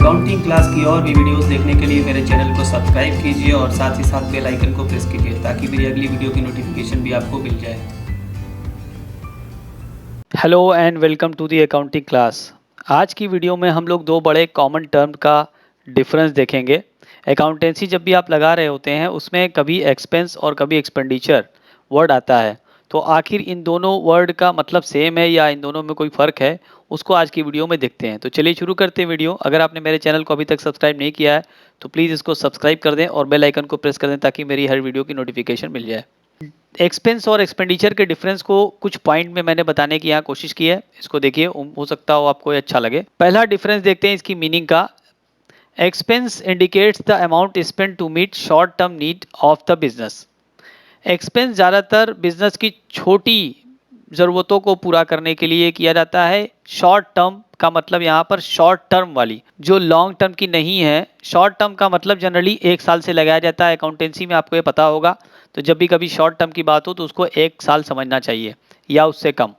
Accounting class की और भी वीडियोस देखने के लिए मेरे चैनल को सब्सक्राइब कीजिए और साथ ही साथ बेल आइकन को प्रेस कीजिए ताकि मेरी अगली वीडियो की नोटिफिकेशन भी आपको मिल जाए। Hello and welcome to the accounting class. आज की वीडियो में हम लोग दो बड़े कॉमन टर्म का डिफरेंस देखेंगे। अकाउंटेंसी जब भी आप लगा रहे होते हैं उसमें कभी एक्सपेंस और कभी एक्सपेंडिचर वर्ड आता है, तो आखिर इन दोनों वर्ड का मतलब सेम है या इन दोनों में कोई फ़र्क है, उसको आज की वीडियो में देखते हैं। तो चलिए शुरू करते हैं वीडियो। अगर आपने मेरे चैनल को अभी तक सब्सक्राइब नहीं किया है तो प्लीज़ इसको सब्सक्राइब कर दें और बेल आइकन को प्रेस कर दें ताकि मेरी हर वीडियो की नोटिफिकेशन मिल जाए। एक्सपेंस और एक्सपेंडिचर के डिफरेंस को कुछ पॉइंट में मैंने बताने की यहाँ कोशिश की है। इसको देखिए, हो सकता हो आपको ये अच्छा लगे। पहला डिफरेंस देखते हैं इसकी मीनिंग का। Expense indicates the amount spend to meet short term need of the business. Expense ज़्यादातर बिजनेस की छोटी ज़रूरतों को पूरा करने के लिए किया जाता है। शॉर्ट टर्म का मतलब यहाँ पर शॉर्ट टर्म वाली, जो लॉन्ग टर्म की नहीं है। शॉर्ट टर्म का मतलब जनरली 1 साल से लगाया जाता है। अकाउंटेंसी में आपको ये पता होगा, तो जब भी कभी शॉर्ट टर्म की बात हो तो उसको 1 साल समझना चाहिए या उससे कम।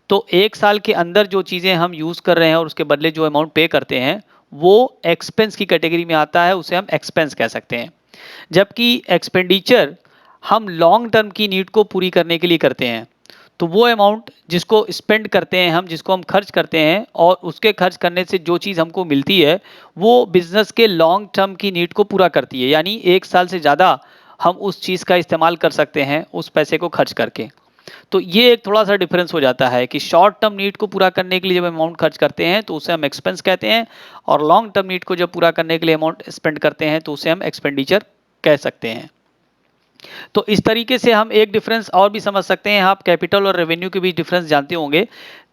तो 1 साल के अंदर जो चीज़ें हम यूज़ कर रहे हैं और उसके बदले जो अमाउंट पे करते हैं वो एक्सपेंस की कैटेगरी में आता है, उसे हम एक्सपेंस कह सकते हैं। जबकि एक्सपेंडिचर हम लॉन्ग टर्म की नीड को पूरी करने के लिए करते हैं। तो वो अमाउंट जिसको स्पेंड करते हैं हम, जिसको हम खर्च करते हैं और उसके खर्च करने से जो चीज़ हमको मिलती है वो बिजनेस के लॉन्ग टर्म की नीड को पूरा करती है। यानी 1 साल से ज़्यादा हम उस चीज़ का इस्तेमाल कर सकते हैं उस पैसे को खर्च करके। तो ये एक थोड़ा सा डिफरेंस हो जाता है कि शॉर्ट टर्म नीड को पूरा करने के लिए जब अमाउंट खर्च करते हैं तो उसे हम एक्सपेंस कहते हैं, और लॉन्ग टर्म नीड को जब पूरा करने के लिए अमाउंट स्पेंड करते हैं तो उसे हम एक्सपेंडिचर कह सकते हैं। तो इस तरीके से हम एक डिफरेंस और भी समझ सकते हैं। आप कैपिटल और रेवेन्यू के बीच डिफरेंस जानते होंगे।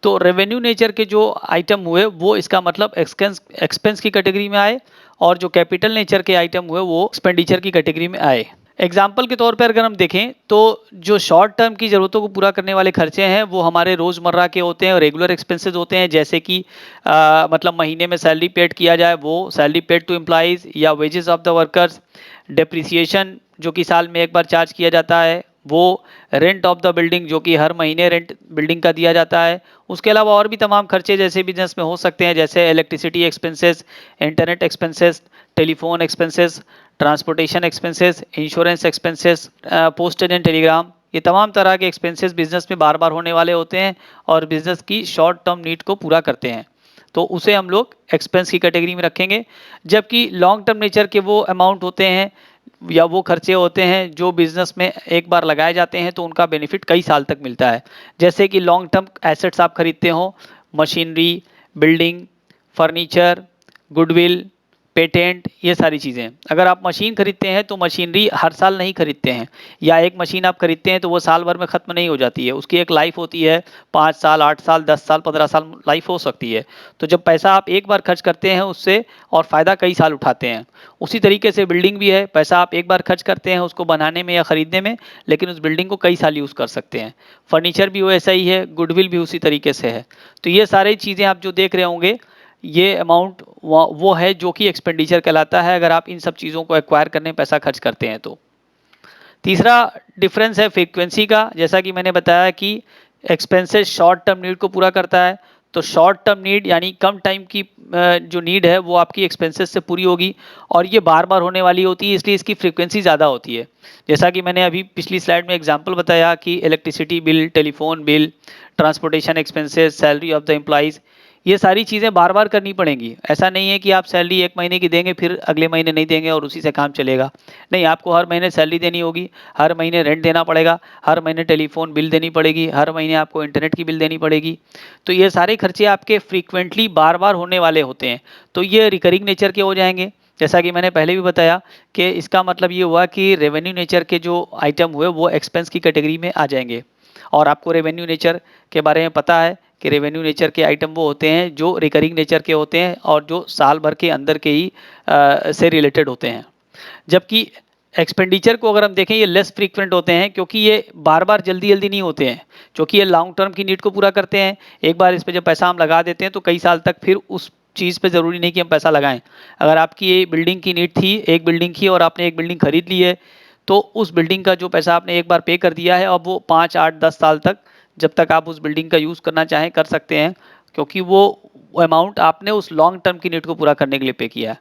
तो रेवेन्यू नेचर के जो आइटम हुए वो इसका मतलब एक्सपेंस की कैटेगरी में आए, और जो कैपिटल नेचर के आइटम हुए वो एक्सपेंडिचर की कैटेगरी में आए। एग्जाम्पल के तौर पर अगर हम देखें तो जो शॉर्ट टर्म की ज़रूरतों को पूरा करने वाले खर्चे हैं वो हमारे रोज़मर्रा के होते हैं और रेगुलर एक्सपेंसेस होते हैं। जैसे कि मतलब महीने में सैलरी पेड किया जाए वो सैलरी पेड टू एम्प्लॉइज़, या wages of the workers, depreciation जो कि साल में एक बार चार्ज किया जाता है, वो रेंट ऑफ द बिल्डिंग जो कि हर महीने रेंट बिल्डिंग का दिया जाता है। उसके अलावा और भी तमाम खर्चे जैसे बिजनेस में हो सकते हैं, जैसे electricity expenses, internet expenses, telephone expenses, transportation expenses, insurance expenses, postal and Telegram. ये तमाम तरह के एक्सपेंसेस बिजनेस में बार बार होने वाले होते हैं और बिजनेस की शॉर्ट टर्म नीड को पूरा करते हैं, तो उसे हम लोग एक्सपेंस की कैटेगरी में रखेंगे। जबकि लॉन्ग टर्म नेचर के वो अमाउंट होते हैं या वो खर्चे होते हैं जो बिजनेस में एक बार लगाए जाते हैं तो उनका बेनिफिट कई साल तक मिलता है। जैसे कि लॉन्ग टर्म एसेट्स आप खरीदते हो, machinery, building, furniture, goodwill, patent, ये सारी चीज़ें। अगर आप मशीन खरीदते हैं तो मशीनरी हर साल नहीं खरीदते हैं, या एक मशीन आप खरीदते हैं तो वो साल भर में ख़त्म नहीं हो जाती है। उसकी एक लाइफ होती है, 5 साल, 8 साल, 10 साल, 15 साल लाइफ हो सकती है। तो जब पैसा आप एक बार खर्च करते हैं उससे और फ़ायदा कई साल उठाते हैं। उसी तरीके से बिल्डिंग भी है, पैसा आप एक बार खर्च करते हैं उसको बनाने में या ख़रीदने में, लेकिन उस बिल्डिंग को कई साल यूज़ कर सकते हैं। फर्नीचर भी वैसा ही है, गुडविल भी उसी तरीके से है। तो ये सारी चीज़ें आप जो देख रहे होंगे, ये अमाउंट वो है जो कि एक्सपेंडिचर कहलाता है अगर आप इन सब चीज़ों को एक्वायर करने में पैसा खर्च करते हैं तो। तीसरा डिफरेंस है फ्रीक्वेंसी का। जैसा कि मैंने बताया कि एक्सपेंसेस शॉर्ट टर्म नीड को पूरा करता है, तो शॉर्ट टर्म नीड यानी कम टाइम की जो नीड है वो आपकी एक्सपेंसेस से पूरी होगी, और ये बार बार होने वाली होती है, इसलिए इसकी फ्रीक्वेंसी ज़्यादा होती है। जैसा कि मैंने अभी पिछली स्लाइड में एग्जांपल बताया कि electricity bill, telephone bill, transportation expenses, salary of the employees, ये सारी चीज़ें बार बार करनी पड़ेंगी। ऐसा नहीं है कि आप सैलरी एक महीने की देंगे फिर अगले महीने नहीं देंगे और उसी से काम चलेगा। नहीं, आपको हर महीने सैलरी देनी होगी, हर महीने रेंट देना पड़ेगा, हर महीने टेलीफोन बिल देनी पड़ेगी, हर महीने आपको इंटरनेट की बिल देनी पड़ेगी। तो ये सारे खर्चे आपके फ्रीक्वेंटली बार बार होने वाले होते हैं, तो ये रिकरिंग नेचर के हो जाएंगे। जैसा कि मैंने पहले भी बताया कि इसका मतलब ये हुआ कि रेवेन्यू नेचर के जो आइटम हुए वो एक्सपेंस की कैटेगरी में आ जाएंगे। और आपको रेवेन्यू नेचर के बारे में पता है कि रेवेन्यू नेचर के आइटम वो होते हैं जो रिकरिंग नेचर के होते हैं और जो साल भर के अंदर के ही से रिलेटेड होते हैं। जबकि एक्सपेंडिचर को अगर हम देखें, ये लेस फ्रीक्वेंट होते हैं क्योंकि ये बार बार जल्दी जल्दी नहीं होते हैं, क्योंकि ये लॉन्ग टर्म की नीड को पूरा करते हैं। एक बार इस पे जब पैसा हम लगा देते हैं तो कई साल तक फिर उस चीज़ पे ज़रूरी नहीं कि हम पैसा लगाएं। अगर आपकी ये बिल्डिंग की नीड थी, एक बिल्डिंग की, और आपने एक बिल्डिंग खरीद ली है, तो उस बिल्डिंग का जो पैसा आपने एक बार पे कर दिया है, अब वो 5, 8, 10 साल तक, जब तक आप उस बिल्डिंग का यूज़ करना चाहें कर सकते हैं, क्योंकि वो वो अमाउंट आपने उस लॉन्ग टर्म की नीड को पूरा करने के लिए पे किया है।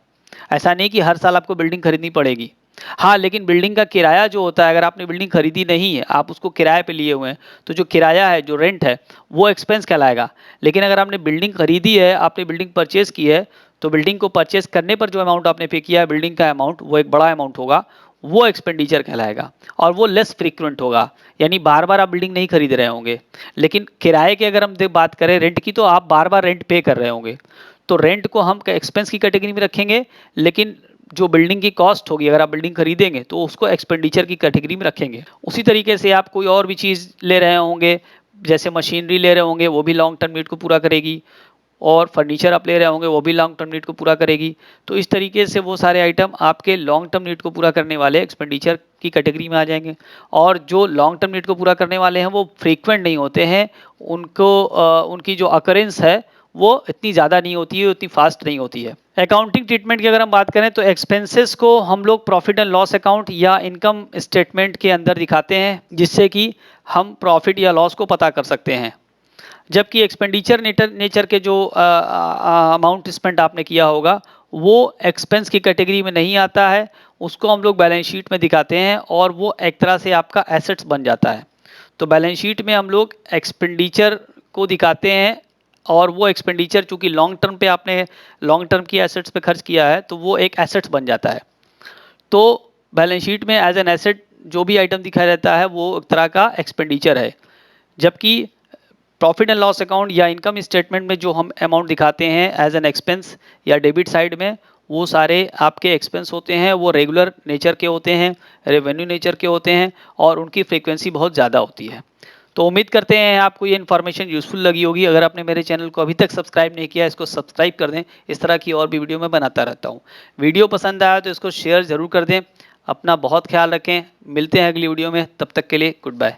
ऐसा नहीं कि हर साल आपको बिल्डिंग खरीदनी पड़ेगी। हाँ, लेकिन बिल्डिंग का किराया जो होता है, अगर आपने बिल्डिंग खरीदी नहीं है, आप उसको किराए पे लिए हुए हैं, तो जो किराया है, जो रेंट है, वो एक्सपेंस कहलाएगा। लेकिन अगर आपने बिल्डिंग खरीदी है, आपने बिल्डिंग परचेज़ की है, तो बिल्डिंग को परचेज़ करने पर जो अमाउंट आपने पे किया है, बिल्डिंग का अमाउंट, वो एक बड़ा अमाउंट होगा, वो एक्सपेंडिचर कहलाएगा और वो लेस फ्रीक्वेंट होगा। यानी बार-बार आप बिल्डिंग नहीं खरीद रहे होंगे। लेकिन किराए की अगर हम बात करें रेंट की, तो आप बार-बार रेंट पे कर रहे होंगे। तो रेंट को हम एक्सपेंस की कैटेगरी में रखेंगे, लेकिन जो बिल्डिंग की कॉस्ट होगी, अगर आप बिल्डिंग खरीदेंगे तो उसको एक्सपेंडिचर की कैटेगरी में रखेंगे। उसी तरीके से आप कोई और भी चीज़ ले रहे होंगे, जैसे मशीनरी ले रहे होंगे, वो भी लॉन्ग टर्म नीड को पूरा करेगी, और फर्नीचर आप ले रहे होंगे, वो भी लॉन्ग टर्म नीड को पूरा करेगी। तो इस तरीके से वो सारे आइटम आपके लॉन्ग टर्म नीड को पूरा करने वाले एक्सपेंडिचर की कैटेगरी में आ जाएंगे। और जो लॉन्ग टर्म नीड को पूरा करने वाले हैं, वो फ्रीक्वेंट नहीं होते हैं, उनकी जो अकरेंस है वो इतनी ज़्यादा नहीं होती है, उतनी फास्ट नहीं होती है। अकाउंटिंग ट्रीटमेंट की अगर हम बात करें, तो एक्सपेंसेस को हम लोग प्रॉफिट एंड लॉस अकाउंट या इनकम स्टेटमेंट के अंदर दिखाते हैं, जिससे कि हम प्रॉफिट या लॉस को पता कर सकते हैं। जबकि एक्सपेंडिचर नेचर के जो अमाउंट स्पेंड आपने किया होगा, वो एक्सपेंस की कैटेगरी में नहीं आता है, उसको हम लोग बैलेंस शीट में दिखाते हैं और वो एक तरह से आपका एसेट्स बन जाता है। तो बैलेंस शीट में हम लोग एक्सपेंडिचर को दिखाते हैं, और वो एक्सपेंडिचर चूँकि लॉन्ग टर्म पे आपने लॉन्ग टर्म की एसेट्स पे खर्च किया है, तो वो एक एसेट्स बन जाता है। तो बैलेंस शीट में एज एन एसेट जो भी आइटम दिखाया जाता है, वो एक तरह का एक्सपेंडिचर है। जबकि प्रॉफिट एंड लॉस अकाउंट या इनकम स्टेटमेंट में जो हम अमाउंट दिखाते हैं एज एन एक्सपेंस या डेबिट साइड में, वो सारे आपके एक्सपेंस होते हैं, वो रेगुलर नेचर के होते हैं, रेवेन्यू नेचर के होते हैं, और उनकी फ्रीक्वेंसी बहुत ज़्यादा होती है। तो उम्मीद करते हैं आपको ये इन्फॉर्मेशन यूज़फुल लगी होगी। अगर आपने मेरे चैनल को अभी तक सब्सक्राइब नहीं किया, इसको सब्सक्राइब कर दें। इस तरह की और भी वीडियो मैं बनाता रहता हूँ। वीडियो पसंद आया तो इसको शेयर ज़रूर कर दें। अपना बहुत ख्याल रखें। मिलते हैं अगली वीडियो में, तब तक के लिए गुड बाय।